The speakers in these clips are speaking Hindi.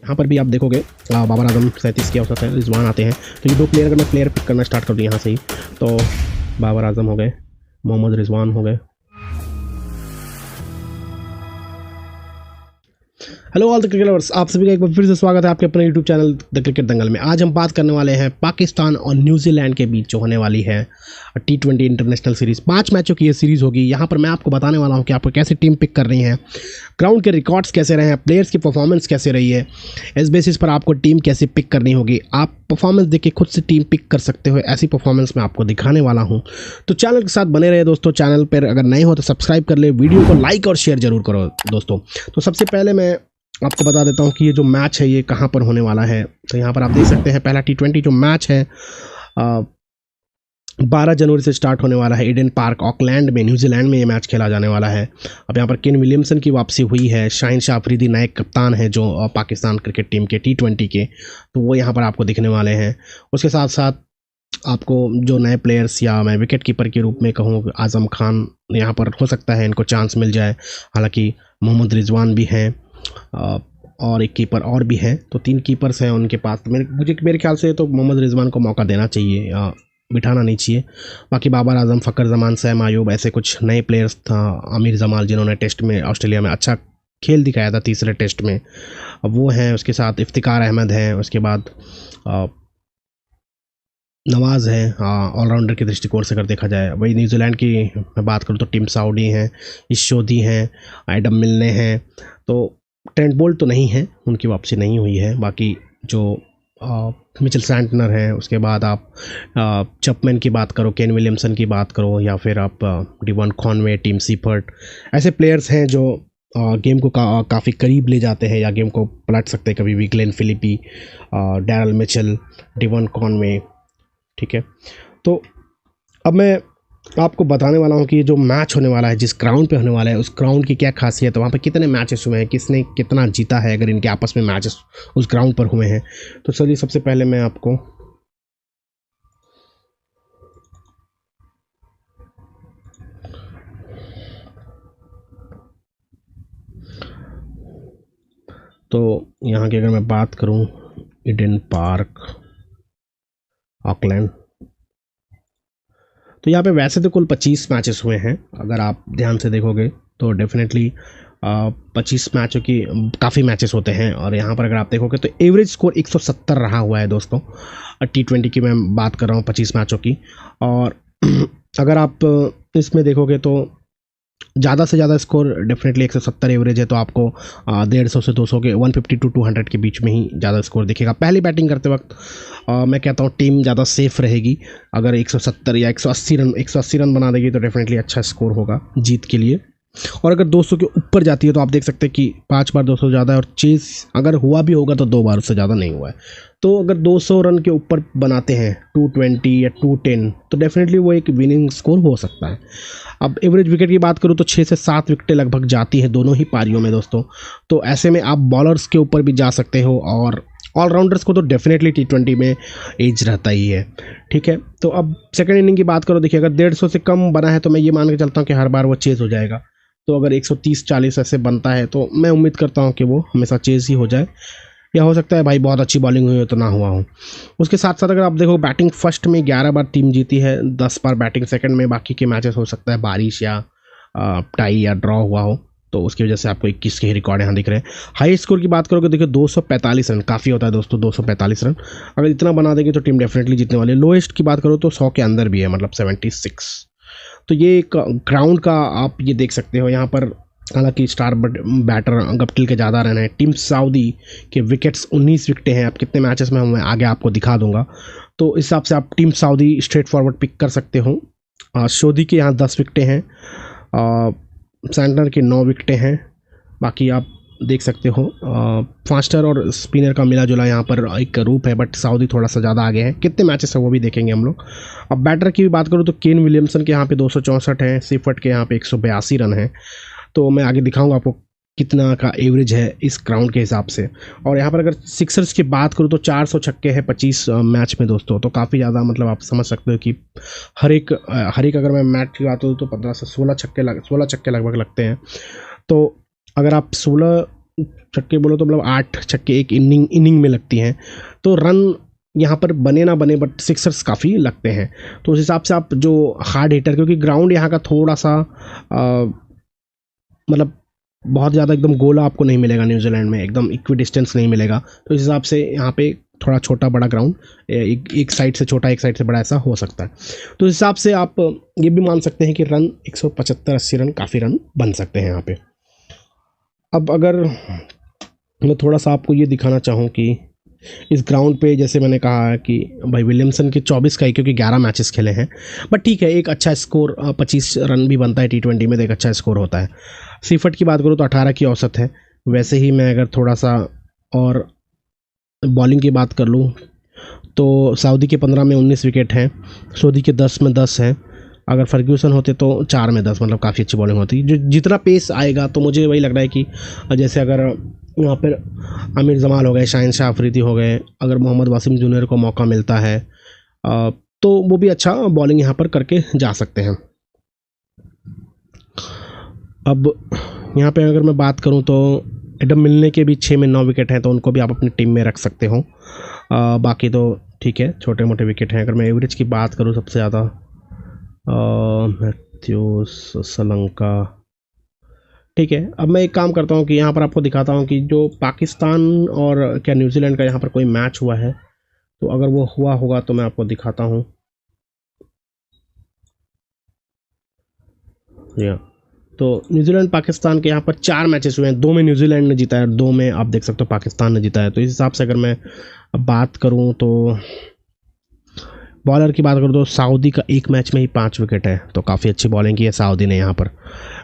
यहाँ पर भी आप देखोगे बाबर आजम 37 की औसत है, रिजवान आते हैं। तो ये दो प्लेयर अगर मैं प्लेयर पिक करना स्टार्ट कर दूँ यहाँ से ही, तो बाबर आजम हो गए, मोहम्मद रिजवान हो गए। Hello all the cricket lovers, आप सभी का एक बार फिर से स्वागत है आपके अपने यूट्यूब चैनल द क्रिकेट दंगल में। आज हम बात करने वाले हैं पाकिस्तान और न्यूजीलैंड के बीच जो होने वाली है T20 इंटरनेशनल सीरीज़। 5 मैचों की ये सीरीज़ होगी। यहाँ पर मैं आपको बताने वाला हूँ कि आपको कैसे टीम पिक कर रही है, ग्राउंड के रिकॉर्ड्स कैसे रहे हैं, प्लेयर्स की परफॉर्मेंस कैसे रही है, इस बेसिस पर आपको टीम कैसे पिक करनी होगी। आप परफॉर्मेंस देख के खुद से टीम पिक कर सकते हो, ऐसी परफॉर्मेंस मैं आपको दिखाने वाला हूँ। तो चैनल के साथ बने रहे दोस्तों। चैनल पर अगर नए हो तो सब्सक्राइब कर ले, वीडियो को लाइक और शेयर जरूर करो दोस्तों। तो सबसे पहले मैं आपको बता देता हूँ कि ये जो मैच है ये कहाँ पर होने वाला है। तो यहाँ पर आप देख सकते हैं पहला T20 जो मैच है 12 जनवरी से स्टार्ट होने वाला है। ईडन पार्क ऑकलैंड में, न्यूजीलैंड में ये मैच खेला जाने वाला है। अब यहाँ पर केन विलियमसन की वापसी हुई है। शाहिन शाह अफरीदी नए कप्तान हैं जो पाकिस्तान क्रिकेट टीम के T20 के, तो वो यहाँ पर आपको दिखने वाले हैं। उसके साथ साथ आपको जो नए प्लेयर्स, या मैं विकेट कीपर के रूप में कहूँ आज़म खान, यहाँ पर हो सकता है इनको चांस मिल जाए। हालांकि मोहम्मद रिजवान भी हैं और एक कीपर और भी है, तो 3 कीपर्स हैं उनके पास। मेरे ख्याल से तो मोहम्मद रिजवान को मौका देना चाहिए, बिठाना नहीं चाहिए। बाकी बाबर आजम, फ़खर जमान, सैम आयूब, ऐसे कुछ नए प्लेयर्स था, आमिर जमाल जिन्होंने टेस्ट में ऑस्ट्रेलिया में अच्छा खेल दिखाया था तीसरे टेस्ट में, अब वो हैं। उसके साथ इफ्तिकार अहमद हैं। उसके बाद नवाज़ है ऑलराउंडर के दृष्टिकोण से अगर देखा जाए। वही न्यूजीलैंड की मैं बात करूँ तो टिम साउडी हैं, इशोदी हैं, एडम मिलने हैं। तो ट्रेंट बोल्ट तो नहीं है, उनकी वापसी नहीं हुई है। बाकी जो मिचेल सैंटनर है, उसके बाद आप चैपमैन की बात करो, केन विलियमसन की बात करो, या फिर आप डिवॉन कॉनवे, टीम सीफर्ट, ऐसे प्लेयर्स हैं जो गेम को काफ़ी करीब ले जाते हैं या गेम को पलट सकते हैं कभी भी। Glenn Phillips, Daryl Mitchell, Devon Conway, ठीक है। तो अब मैं आपको बताने वाला हूँ कि ये जो मैच होने वाला है, जिस ग्राउंड पे होने वाला है, उस ग्राउंड की क्या खासियत है, वहाँ पे कितने मैचेस हुए हैं, किसने कितना जीता है अगर इनके आपस में मैचेस उस ग्राउंड पर हुए हैं। तो चलिए सबसे पहले मैं आपको तो यहाँ की अगर मैं बात करूँ, ईडन पार्क ऑकलैंड, तो यहाँ पे वैसे तो कुल 25 मैचेस हुए हैं। अगर आप ध्यान से देखोगे तो डेफिनेटली 25 मैचों की काफ़ी मैचेस होते हैं। और यहाँ पर अगर आप देखोगे तो एवरेज स्कोर 170 रहा हुआ है दोस्तों। T20 की मैं बात कर रहा हूँ 25 मैचों की। और अगर आप इसमें देखोगे तो ज़्यादा से ज़्यादा स्कोर डेफिनेटली 170 एवरेज है, तो आपको 150 से 200 के 150 to 200 के बीच में ही ज़्यादा स्कोर दिखेगा। पहली बैटिंग करते वक्त मैं कहता हूँ टीम ज़्यादा सेफ रहेगी। अगर 170 या 180 रन बना देगी तो डेफिनेटली अच्छा स्कोर होगा जीत के लिए। और अगर 200 के ऊपर जाती है तो आप देख सकते हैं कि 5 बार 200 ज़्यादा है, और चेस अगर हुआ भी होगा तो 2 बार उससे ज़्यादा नहीं हुआ है। तो अगर 200 रन के ऊपर बनाते हैं 220 या 210 तो डेफिनेटली वो एक विनिंग स्कोर हो सकता है। अब एवरेज विकेट की बात करूँ तो 6 से 7 विकेटें लगभग जाती है दोनों ही पारियों में दोस्तों। तो ऐसे में आप बॉलर्स के ऊपर भी जा सकते हो, और ऑलराउंडर्स को तो डेफिनेटली T20 में एज रहता ही है, ठीक है। तो अब सेकंड इनिंग की बात करो, देखिए अगर 150 से कम बना है तो मैं ये मान के चलता हूँ कि हर बार वो चेज हो जाएगा। तो अगर 130-40 ऐसे बनता है तो मैं उम्मीद करता हूँ कि वो हमेशा चेज ही हो जाए, या हो सकता है भाई बहुत अच्छी बॉलिंग हुई हो तो ना हुआ हो। उसके साथ साथ अगर आप देखो बैटिंग फर्स्ट में 11 बार टीम जीती है, 10 बार बैटिंग सेकंड में। बाकी के मैचेस हो सकता है बारिश या टाई या ड्रॉ हुआ हो, तो उसकी वजह से आपको 21 के ही रिकॉर्ड यहाँ दिख रहे हैं। हाई स्कोर की बात करोगे, देखिए 245 रन काफ़ी होता है दोस्तों। 245 रन अगर इतना बना देंगे तो टीम डेफिनेटली जीतने वाली है। लोएस्ट की बात करो तो 100 के अंदर भी है, मतलब 76। तो ये एक ग्राउंड का आप ये देख सकते हो। यहाँ पर हालांकि स्टार बैटर गप्टिल के ज़्यादा रन है। टीम साउदी के विकेट्स 19 विकेटें हैं। अब कितने मैचेस में मैं आगे आपको दिखा दूंगा, तो इस हिसाब से आप Tim Southee straight forward pick कर सकते हो। शोदी के यहाँ 10 विकेटें हैं, सैंटनर के 9 विकेटें हैं। बाकी आप देख सकते हो फास्टर और स्पिनर का मिला जुला यहाँ पर एक रूप है, बट सऊदी थोड़ा सा ज़्यादा आगे है। कितने मैचेस है वो भी देखेंगे हम लोग। अब बैटर की भी बात करूँ तो केन विलियमसन के यहाँ पे 264 हैं, सीफर्ट के यहाँ पे 182 रन हैं। तो मैं आगे दिखाऊंगा आपको कितना का एवरेज है इस ग्राउंड के हिसाब से। और यहाँ पर अगर सिक्सर्स की बात करूँ तो 400 छक्के हैं 25 मैच में दोस्तों। तो काफ़ी ज़्यादा, मतलब आप समझ सकते हो कि हर एक अगर मैं मैच की बात करूँ तो 15 से 16 छक्के लगभग लगते हैं। तो अगर आप 16 छक्के बोलो तो मतलब 8 छक्के एक इनिंग में लगती हैं, तो रन यहाँ पर बने ना बने बट सिक्सर्स काफ़ी लगते हैं। तो उस हिसाब से आप जो हार्ड हिटर, क्योंकि ग्राउंड यहाँ का थोड़ा सा मतलब बहुत ज़्यादा एकदम गोला आपको नहीं मिलेगा, न्यूजीलैंड में एकदम इक्वी डिस्टेंस नहीं मिलेगा, तो इस हिसाब से यहाँ पे थोड़ा छोटा बड़ा ग्राउंड, एक साइड से छोटा एक साइड से बड़ा ऐसा हो सकता है। तो इस हिसाब से आप ये भी मान सकते हैं कि रन 175-80 रन काफ़ी रन बन सकते हैं यहाँ पे। अब अगर मैं थोड़ा सा आपको ये दिखाना चाहूँ कि इस ग्राउंड पे जैसे मैंने कहा है कि भाई विलियमसन के 24 का ही, क्योंकि 11 मैचेस खेले हैं, बट ठीक है एक अच्छा स्कोर 25 रन भी बनता है T20 में, तो एक अच्छा स्कोर होता है। सीफर्ट की बात करूँ तो 18 की औसत है। वैसे ही मैं अगर थोड़ा सा और बॉलिंग की बात कर लूँ तो सऊदी के 15 में 19 विकेट हैं, सऊदी के 10 में 10 हैं। अगर फर्ग्यूसन होते तो 4 में 10, मतलब काफ़ी अच्छी बॉलिंग होती। जो जितना पेस आएगा तो मुझे वही लग रहा है कि जैसे अगर यहाँ पर आमिर जमाल हो गए, शाहिन शाह अफरीदी हो गए, अगर मोहम्मद वासिम जूनियर को मौका मिलता है तो वो भी अच्छा बॉलिंग यहाँ पर करके जा सकते हैं। अब यहाँ पे अगर मैं बात करूँ तो एडम मिलने के भी 6 में 9 विकेट हैं, तो उनको भी आप अपनी टीम में रख सकते हो। बाकी तो ठीक है, छोटे मोटे विकेट हैं। अगर मैं एवरेज की बात करूँ सबसे ज़्यादा मैथ्यूस, सलंका, ठीक है। अब मैं एक काम करता हूँ कि यहाँ पर आपको दिखाता हूँ कि जो पाकिस्तान और क्या न्यूजीलैंड का यहाँ पर कोई मैच हुआ है, तो अगर वो हुआ होगा तो मैं आपको दिखाता हूँ। या तो न्यूजीलैंड पाकिस्तान के यहाँ पर 4 मैचेस हुए हैं, 2 में न्यूजीलैंड ने जीता है, 2 में आप देख सकते हो पाकिस्तान ने जीता है। तो इस हिसाब से अगर मैं बात करूँ तो बॉलर की बात करूँ तो सऊदी का एक मैच में ही 5 विकेट है, तो काफ़ी अच्छी बॉलिंग की है सऊदी ने यहाँ पर।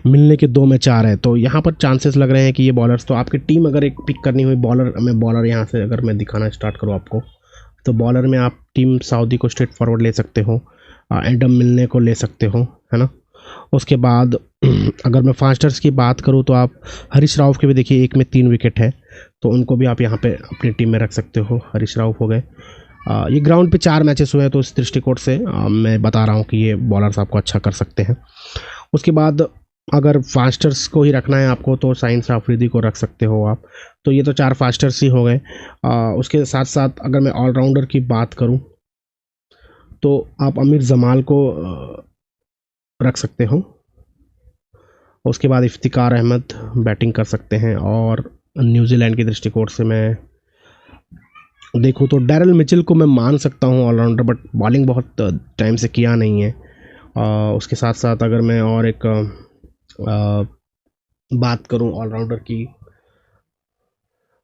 मिलने के 2 में 4 है, तो यहाँ पर चांसेस लग रहे हैं कि ये बॉलर्स, तो आपकी टीम अगर एक पिक करनी हुई बॉलर यहाँ से अगर मैं दिखाना स्टार्ट करूँ आपको, तो बॉलर में आप टीम सऊदी को स्ट्रेट फॉरवर्ड ले सकते हो, एडम मिलने को ले सकते हो, है ना। उसके बाद अगर मैं फास्टर्स की बात करूं तो आप हरीश राव के भी देखिए, एक में 3 विकेट है, तो उनको भी आप यहाँ पे अपनी टीम में रख सकते हो। हरीश राव हो गए। ये ग्राउंड पे 4 मैचेस हुए हैं, तो इस दृष्टिकोण से मैं बता रहा हूँ कि ये बॉलर्स आपको अच्छा कर सकते हैं। उसके बाद अगर फास्टर्स को ही रखना है आपको तो शाहिन शाह अफरीदी को रख सकते हो आप। तो ये तो 4 फास्टर्स ही हो गए। उसके साथ साथ अगर मैं ऑलराउंडर की बात करूँ तो आप आमिर जमाल को रख सकते हो। उसके बाद इफ्तिकार अहमद बैटिंग कर सकते हैं, और न्यूजीलैंड के दृष्टिकोण से मैं देखूँ तो डैरल मिचेल को मैं मान सकता हूँ ऑलराउंडर, बट बॉलिंग बहुत टाइम से किया नहीं है। उसके साथ साथ अगर मैं और एक बात करूँ ऑलराउंडर की,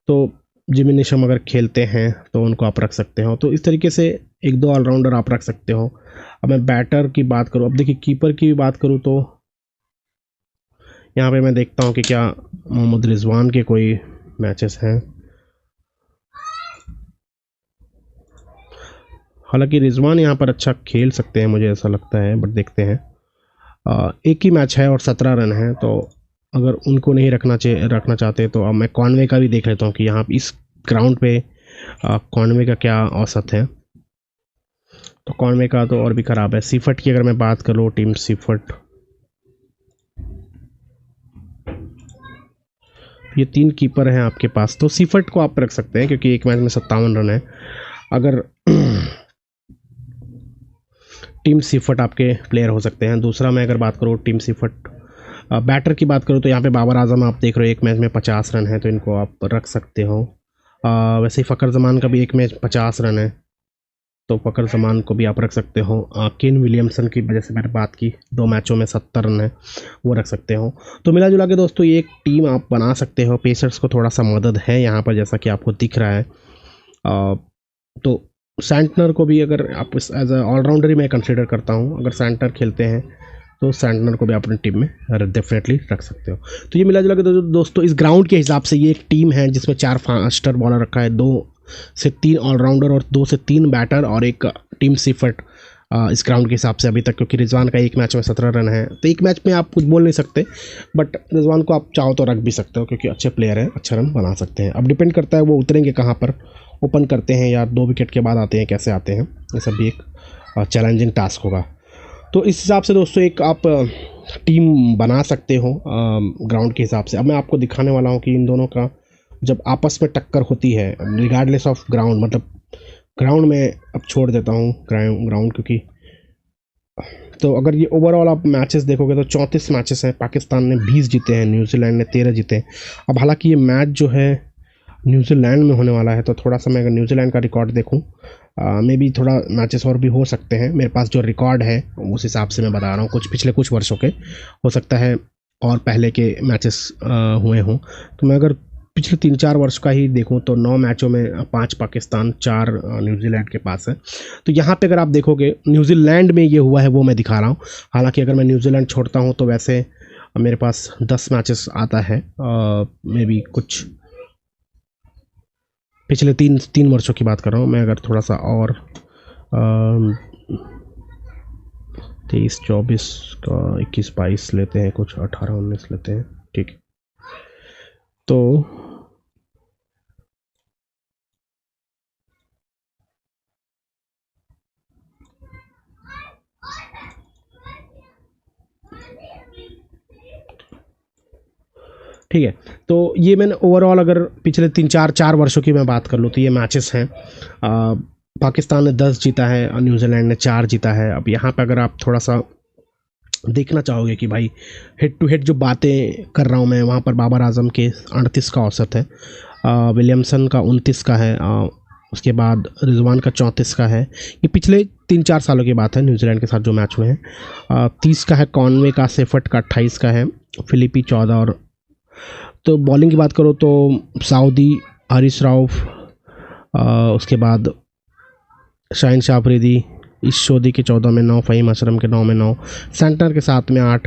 तो जिमी नेशम अगर खेलते हैं तो उनको आप रख सकते हो। तो इस तरीके से 1-2 ऑलराउंडर आप रख सकते हो। अब मैं बैटर की बात करूँ, अब देखिए कीपर की भी बात करूँ तो यहाँ पे मैं देखता हूँ कि क्या मोहम्मद रिजवान के कोई मैचेस हैं। हालांकि रिजवान यहाँ पर अच्छा खेल सकते हैं, मुझे ऐसा लगता है, बट देखते हैं। एक ही मैच है और 17 रन हैं, तो अगर उनको नहीं रखना चाहते तो अब मैं कॉनवे का भी देख लेता हूँ कि यहाँ इस ग्राउंड पे कॉनवे का क्या औसत है। तो कॉनवे का तो और भी ख़राब है। सीफर्ट की अगर मैं बात करूँ, टीम सीफर्ट, ये 3 कीपर हैं आपके पास, तो सीफर्ट को आप रख सकते हैं क्योंकि एक मैच में 57 रन है। अगर टीम सीफर्ट आपके प्लेयर हो सकते हैं। दूसरा मैं अगर बात करूँ टीम सीफर्ट बैटर की बात करूँ तो यहाँ पे बाबर आजम आप देख रहे हो, एक मैच में 50 रन है, तो इनको आप रख सकते हो। वैसे ही फ़खर जमान का भी एक मैच 50 रन है, तो फ़खर जमान को भी आप रख सकते हो। केन विलियमसन की वजह से मैंने बात की, 2 मैचों में 70 रन है, वो रख सकते हो। तो मिला जुला के दोस्तों ये एक टीम आप बना सकते हो। पेसर्स को थोड़ा सा मदद है यहाँ पर, जैसा कि आपको दिख रहा है। तो सैंटनर को भी अगर आप एज अ ऑलराउंडर ही मैं कंसिडर करता हूँ, अगर सैंटनर खेलते हैं तो सैंटनर को भी अपनी टीम में डेफिनेटली रख सकते हो। तो ये मिला जुला के दोस्तों इस ग्राउंड के हिसाब से ये एक टीम है जिसमें 4 फास्टर बॉलर रखा है, 2 से 3 ऑलराउंडर और 2 से 3 बैटर और एक टीम सीफर्ट इस ग्राउंड के हिसाब से अभी तक। क्योंकि रिजवान का एक मैच में 17 रन है, तो एक मैच में आप कुछ बोल नहीं सकते, बट रिजवान को आप चाहो तो रख भी सकते हो क्योंकि अच्छे प्लेयर हैं, अच्छा रन बना सकते हैं। अब डिपेंड करता है वो उतरेंगे कहाँ पर, ओपन करते हैं या 2 विकेट के बाद आते हैं, कैसे आते हैं, ये सब भी एक चैलेंजिंग टास्क होगा। तो इस हिसाब से दोस्तों एक आप टीम बना सकते हो ग्राउंड के हिसाब से। अब मैं आपको दिखाने वाला हूँ कि इन दोनों का जब आपस में टक्कर होती है रिगार्डलेस ऑफ ग्राउंड, मतलब ग्राउंड में अब छोड़ देता हूँ ग्राउंड क्योंकि, तो अगर ये ओवरऑल आप मैचेस देखोगे तो 34 मैचेस हैं, पाकिस्तान ने 20 जीते हैं, न्यूजीलैंड ने 13 जीते हैं। अब हालांकि ये मैच जो है न्यूजीलैंड में होने वाला है, तो थोड़ा सा मैं अगर न्यूजीलैंड का रिकॉर्ड देखूं, मे भी थोड़ा मैचेस और भी हो सकते हैं। मेरे पास जो रिकॉर्ड है उस हिसाब से मैं बता रहा हूँ, कुछ पिछले कुछ वर्षों के, हो सकता है और पहले के मैचेस हुए हों। तो मैं अगर पिछले 3-4 वर्ष का ही देखूं तो 9 मैचों में 5 पाकिस्तान, 4 न्यूजीलैंड के पास है। तो यहाँ पे अगर आप देखोगे न्यूजीलैंड में ये हुआ है वो मैं दिखा रहा हूँ। हालांकि अगर मैं न्यूजीलैंड छोड़ता हूँ तो वैसे मेरे पास 10 मैचेस आता है, मे बी कुछ पिछले तीन वर्षों की बात कर रहा हूँ मैं। अगर थोड़ा सा और 23-24 का 21-22 लेते हैं, कुछ 18-19 लेते हैं, ठीक है। तो ठीक है, तो ये मैंने ओवरऑल अगर पिछले 3-4 वर्षों की मैं बात कर लूँ तो ये मैचेस हैं। पाकिस्तान ने 10 जीता है और न्यूजीलैंड ने 4 जीता है। अब यहाँ पे अगर आप थोड़ा सा देखना चाहोगे कि भाई हेड टू हेड जो बातें कर रहा हूँ मैं, वहाँ पर बाबर आजम के 38 का औसत है, विलियमसन का 29 का है, उसके बाद रिजवान का 34 का है। ये पिछले 3-4 सालों की बात है न्यूजीलैंड के साथ जो मैच हुए हैं। 30 का है कॉनवे का, सेफर्ट का 28 का है, फिलिपी 14। और तो बॉलिंग की बात करो तो सऊदी हारिस राउफ, उसके बाद शाहिन शाह अफरीदी, ईशोदी के 14 में 9, फ़हीम अशरम के 9 में 9, सेंटर के 7 में 8।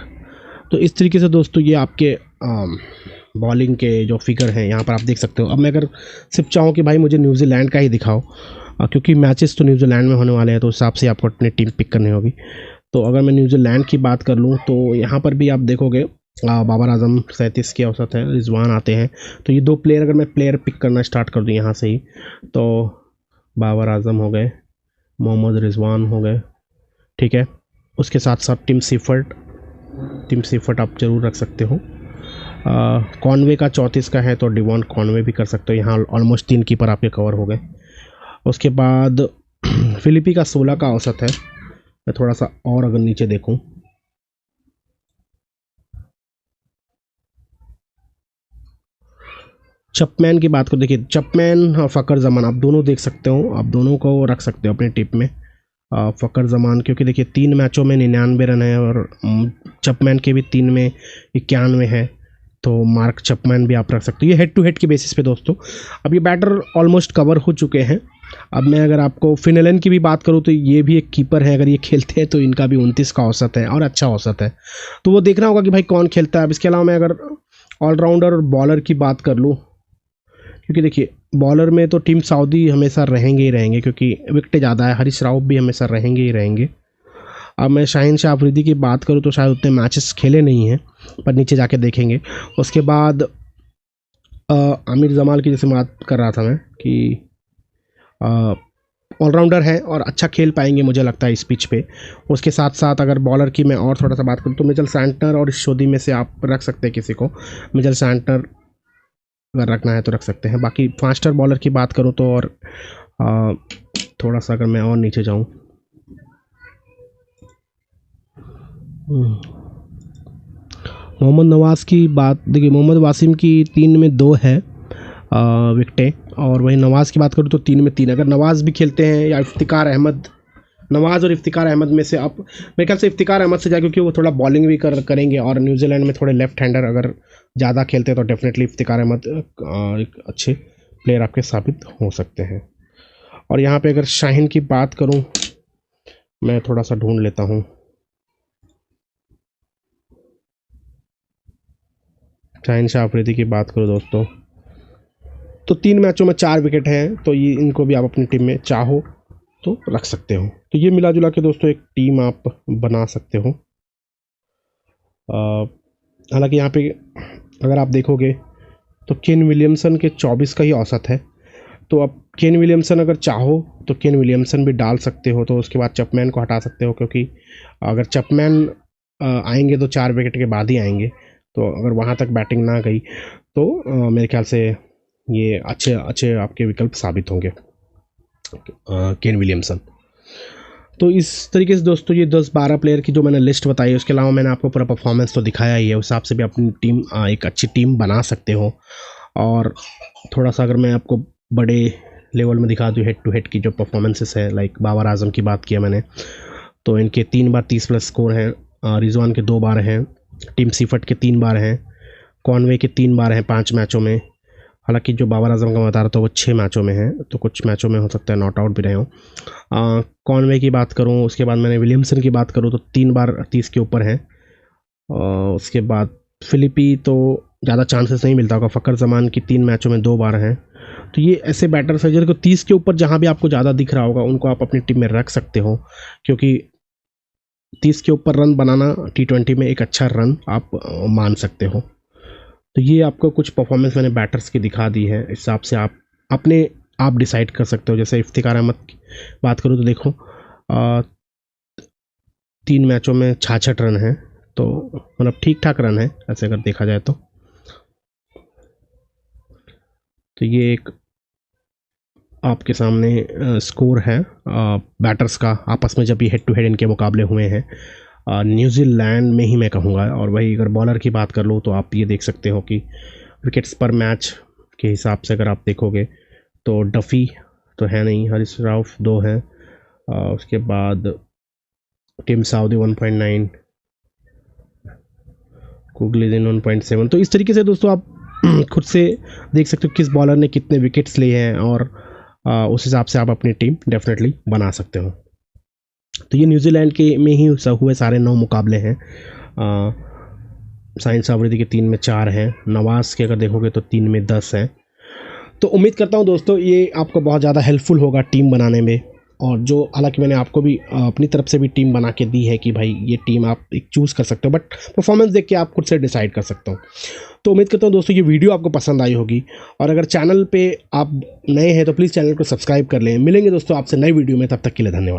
तो इस तरीके से दोस्तों ये आपके बॉलिंग के जो फिगर हैं यहाँ पर आप देख सकते हो। अब मैं अगर सिर्फ चाहूँ कि भाई मुझे न्यूजीलैंड का ही दिखाओ, क्योंकि मैचेस तो न्यूजीलैंड में होने वाले हैं, तो उस हिसाब से आपको अपनी टीम पिक करनी होगी। तो अगर मैं न्यूजीलैंड की बात कर लूँ तो यहाँ पर भी आप देखोगे बाबर आजम 37 के औसत है, रिजवान आते हैं। तो ये 2 प्लेयर अगर मैं प्लेयर पिक करना स्टार्ट कर दूँ यहाँ से ही, तो बाबर आजम हो गए, मोहम्मद रिजवान हो गए, ठीक है। उसके साथ साथ टिम सीफर्ट आप ज़रूर रख सकते हो। कॉनवे का 34 का है तो डिवॉन कॉनवे भी कर सकते हो। यहाँ ऑलमोस्ट 3 कीपर आपके कवर हो गए। उसके बाद फिलिपी का 16 का औसत है। मैं थोड़ा सा और अगर नीचे देखूं, चपमैन की बात करो, देखिए चपमैन और फ़कर ज़मान आप दोनों देख सकते हो, आप दोनों को रख सकते हो अपनी टीम में। फ़कर ज़मान क्योंकि देखिए 3 मैचों में 99 रन है और चपमैन के भी 3 में 91 है, तो मार्क चपमैन भी आप रख सकते हो। ये हेड टू हेड के बेसिस पे दोस्तों। अब ये बैटर ऑलमोस्ट कवर हो चुके हैं। अब मैं अगर आपको फिनलन की भी बात करूँ तो ये भी एक कीपर है, अगर ये खेलते हैं तो इनका भी 29 का औसत है और अच्छा औसत है। तो वो देखना होगा कि भाई कौन खेलता है। अब इसके अलावा मैं अगर ऑलराउंडर और बॉलर की बात कर लूँ, क्योंकि देखिए बॉलर में तो टीम सऊदी हमेशा रहेंगे ही रहेंगे क्योंकि विकेटें ज़्यादा है, हारिस राउफ भी हमेशा रहेंगे ही रहेंगे। अब मैं शाहिन शाह अफरीदी की बात करूँ तो शायद उतने मैचेस खेले नहीं हैं, पर नीचे जाके देखेंगे। उसके बाद आमिर जमाल की जैसे बात कर रहा था मैं कि ऑलराउंडर है और अच्छा खेल पाएंगे मुझे लगता है इस पिच पे। उसके साथ साथ अगर बॉलर की मैं और थोड़ा सा बात करूँ तो मिचेल सैंटनर और शोदी में से आप रख सकते हैं किसी को। मिचेल सैंटनर अगर रखना है तो रख सकते हैं। बाकी फास्टर बॉलर की बात करूँ तो और थोड़ा सा अगर मैं और नीचे जाऊँ, मोहम्मद नवाज़ की बात, देखिए मोहम्मद वासिम की 3 में 2 है विकटें, और वही नवाज़ की बात करूँ तो 3 में 3। अगर नवाज़ भी खेलते हैं या इफ्तिकार अहमद, नवाज़ और इफ्तिकार अहमद में से आप, मेरे ख्याल से इफ्तिकार अहमद से जाए क्योंकि वो थोड़ा बॉलिंग भी करेंगे और न्यूजीलैंड में थोड़े लेफ्ट हैंडर अगर ज़्यादा खेलते हैं तो डेफिनेटली इफ्तिकार अहमद एक अच्छे प्लेयर आपके साबित हो सकते हैं। और यहाँ पे अगर शाहीन की बात करूँ, मैं थोड़ा सा ढूंढ लेता हूँ, शाहीन शाह अफरीदी की बात करूँ दोस्तों तो 3 मैचों में 4 विकेट हैं, तो ये इनको भी आप अपनी टीम में चाहो तो रख सकते हो। तो ये मिला जुला के दोस्तों एक टीम आप बना सकते हो। हालांकि यहाँ पे अगर आप देखोगे तो केन विलियमसन के 24 का ही औसत है, तो अब केन विलियमसन अगर चाहो तो केन विलियमसन भी डाल सकते हो। तो उसके बाद चपमैन को हटा सकते हो, क्योंकि अगर चपमैन आएंगे तो 4 विकेट के बाद ही आएंगे, तो अगर वहाँ तक बैटिंग ना गई तो मेरे ख्याल से ये अच्छे अच्छे आपके विकल्प साबित होंगे। Kane Williamson. तो इस तरीके से दोस्तों ये 10-12 प्लेयर की जो मैंने लिस्ट बताई, उसके अलावा मैंने आपको पूरा परफॉर्मेंस तो दिखाया ही है, उस हिसाब से भी अपनी टीम एक अच्छी टीम बना सकते हो। और थोड़ा सा अगर मैं आपको बड़े लेवल में दिखा दूँ हेड टू हेड की जो परफॉर्मेंसेस है, लाइक बाबर आजम की बात किया मैंने, तो इनके 3 बार 30+ स्कोर हैं, रिजवान के 2 बार हैं, टीम सीफर्ट के 3 बार हैं, कॉनवे के 3 बार हैं 5 मैचों में। हालांकि जो बाबर आजम का बता रहा था वो 6 मैचों में है, तो कुछ मैचों में हो सकता है नॉट आउट भी रहे हों। कॉनवे की बात करूं, उसके बाद मैंने विलियमसन की बात करूं तो 3 बार 30 के ऊपर हैं। उसके बाद फिलिपी तो ज़्यादा चांसेस नहीं मिलता होगा, फ़कर जमान की 3 मैचों में 2 बार हैं। तो ये ऐसे बैटर्स हैं जिनको 30 के ऊपर जहाँ भी आपको ज़्यादा दिख रहा होगा उनको आप अपनी टीम में रख सकते हो, क्योंकि 30 के ऊपर रन बनाना T20 में एक अच्छा रन आप मान सकते हो। तो ये आपको कुछ परफॉर्मेंस मैंने बैटर्स की दिखा दी है, इस हिसाब से आप डिसाइड कर सकते हो। जैसे इफ्तिकार अहमद की बात करूँ तो देखो 3 मैचों में 66 रन हैं, तो मतलब ठीक ठाक रन है ऐसे अगर देखा जाए तो ये एक आपके सामने स्कोर है बैटर्स का आपस में जब ये हेड टू हेड इनके मुकाबले हुए हैं न्यूजीलैंड में ही मैं कहूँगा। और वही अगर बॉलर की बात कर लूँ तो आप ये देख सकते हो कि विकेट्स पर मैच के हिसाब से अगर आप देखोगे तो डफ़ी तो है नहीं, हरीश राउफ 2 हैं, उसके बाद टिम साउदी 1.9, कुगलिन 1.7। तो इस तरीके से दोस्तों आप खुद से देख सकते हो किस बॉलर ने कितने विकेट्स लिए हैं और उस हिसाब से आप अपनी टीम डेफिनेटली बना सकते हो। तो ये न्यूजीलैंड के में ही हुए सारे 9 मुकाबले हैं। साइंस आफरीदी के 3 में 4 हैं, नवाज़ के अगर देखोगे तो 3 में 10 हैं। तो उम्मीद करता हूँ दोस्तों ये आपको बहुत ज़्यादा हेल्पफुल होगा टीम बनाने में। और जो हालांकि मैंने आपको भी अपनी तरफ से भी टीम बना के दी है कि भाई ये टीम आप एक चूज़ कर सकते हो, बट परफॉर्मेंस देख के आप खुद से डिसाइड कर सकते हो। तो उम्मीद करता हूँ दोस्तों ये वीडियो आपको पसंद आई होगी, और अगर चैनल पे आप नए हैं तो प्लीज़ चैनल को सब्सक्राइब कर लें। मिलेंगे दोस्तों आपसे नई वीडियो में, तब तक के लिए धन्यवाद।